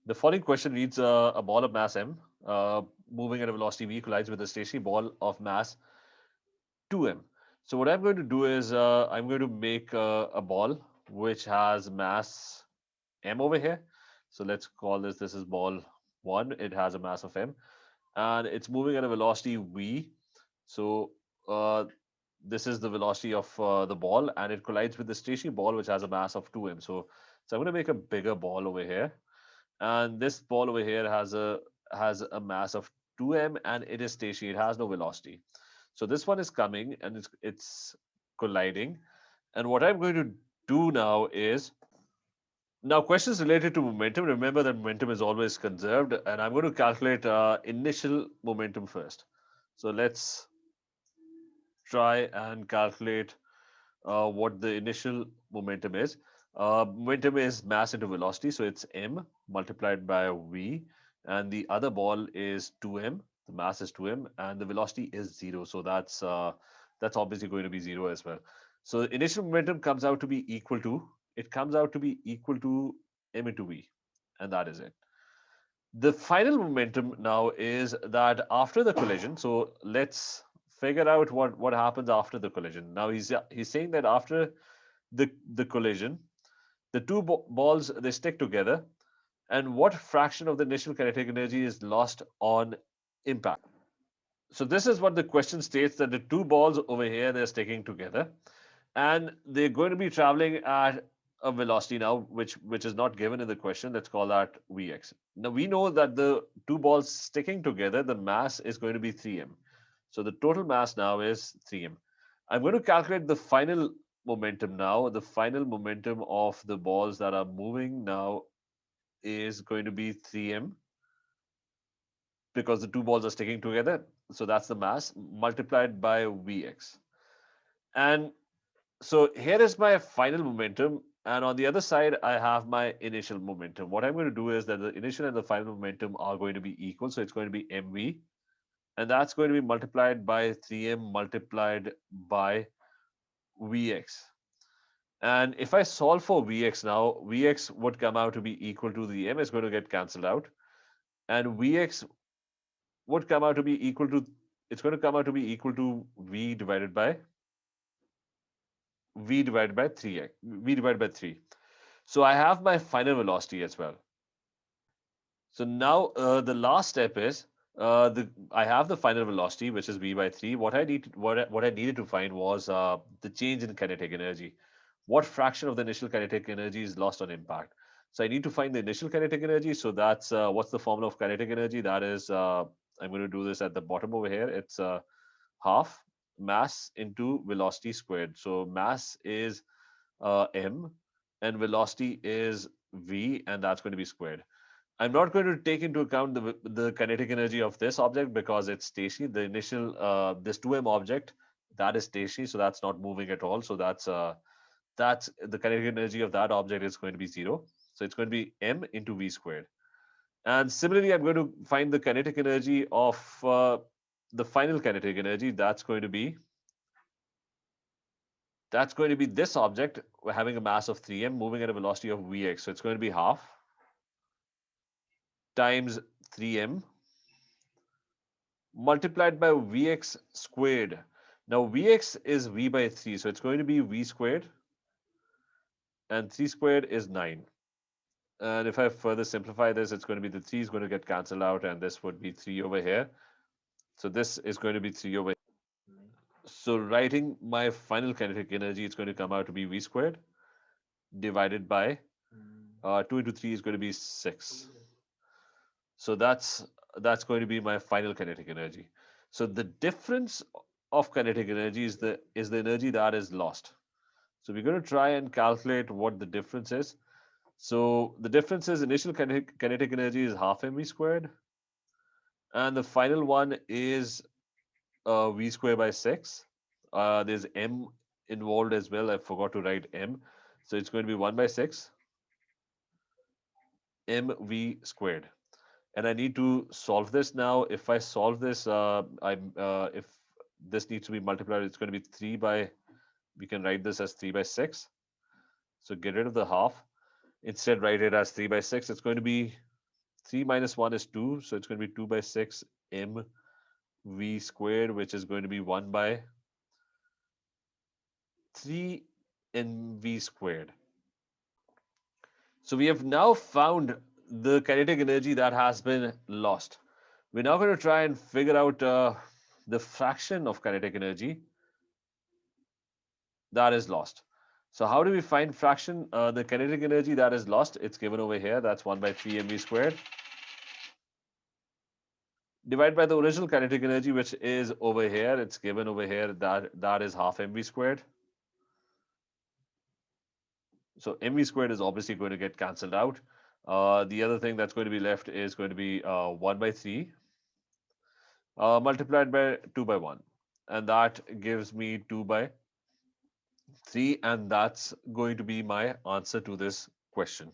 The following question reads: a ball of mass m, moving at a velocity v, collides with a stationary ball of mass 2m. So what I'm going to do is I'm going to make a ball which has mass m over here. So let's call this is ball 1. It has a mass of m, and it's moving at a velocity v. So uh, this is the velocity of the ball, and it collides with the stationary ball which has a mass of 2m. So I'm going to make a bigger ball over here, and this ball over here has a mass of 2m, and it is stationary. It has no velocity. So this one is coming, and it's colliding. And what I'm going to do now is, now questions related to momentum. Remember that momentum is always conserved, and I'm going to calculate initial momentum first. So let's try and calculate what the initial momentum is. Momentum is mass into velocity, so it's m multiplied by v, and the other ball is 2m. The mass is 2m, and the velocity is 0. So that's obviously going to be 0 as well. So the initial momentum comes out to be equal to, it comes out to be equal to m into v, and that is it. The final momentum now is that after the collision, so let's figure out what happens after the collision. Now he's saying that after the collision, the two balls, they stick together, and what fraction of the initial kinetic energy is lost on impact. So this is what the question states, that the two balls over here, they're sticking together, and they're going to be traveling at a velocity now which is not given in the question. Let's call that vx. Now we know that the two balls sticking together, the mass is going to be 3m. So the total mass now is 3m. I'm going to calculate the final momentum now. The final momentum of the balls that are moving now is going to be 3m, because the two balls are sticking together. So that's the mass multiplied by vx. And so here is my final momentum, and on the other side, I have my initial momentum. What I'm going to do is that the initial and the final momentum are going to be equal, so it's going to be mv, and that's going to be multiplied by 3m multiplied by vx. And if I solve for vx now, vx would come out to be equal to, the m is going to get cancelled out, and vx would come out to be equal to, it's going to come out to be equal to v divided by 3x, v divided by 3. So I have my final velocity as well. So now the last step is, I have the final velocity, which is v by 3. What I needed to find was the change in kinetic energy. What fraction of the initial kinetic energy is lost on impact? So I need to find the initial kinetic energy. So that's what's the formula of kinetic energy? That is, I'm going to do this at the bottom over here. It's half mass into velocity squared. So mass is m, and velocity is v, and that's going to be squared. I'm not going to take into account the kinetic energy of this object because it's stationary. The initial this 2m object, that is stationary, so that's not moving at all. So that's the kinetic energy of that object is going to be 0. So it's going to be m into v squared. And similarly, I'm going to find the kinetic energy of the final kinetic energy. That's going to be this object having a mass of 3m moving at a velocity of vx. So it's going to be half times 3m multiplied by vx squared. Now vx is v by 3, so it's going to be v squared, and 3 squared is 9. And if I further simplify this, it's going to be, the 3 is going to get cancelled out, and this would be 3 over here. So this is going to be 3 over here. So writing my final kinetic energy, it's going to come out to be v squared divided by 2 into 3 is going to be 6. So that's going to be my final kinetic energy. So the difference of kinetic energy is the energy that is lost. So we're going to try and calculate what the difference is. So the difference is, initial kinetic energy is half mv squared, and the final one is v squared by 6. There's m involved as well. I forgot to write m. So it's going to be 1 by 6 mv squared. And I need to solve this now. If I solve this, if this needs to be multiplied, it's going to be 3 by, we can write this as 3 by 6. So get rid of the half. Instead, write it as 3 by 6. It's going to be 3 minus 1 is 2, so it's going to be 2 by 6 mv squared, which is going to be 1 by 3 mv squared. So we have now found the kinetic energy that has been lost. We're now going to try and figure out the fraction of kinetic energy that is lost. So how do we find fraction? The kinetic energy that is lost, it's given over here. That's 1 by 3 mv squared. Divided by the original kinetic energy, which is over here. It's given over here. That is half mv squared. So mv squared is obviously going to get cancelled out. The other thing that's going to be left is going to be 1 by 3 multiplied by 2 by 1. And that gives me 2 by 3. And that's going to be my answer to this question.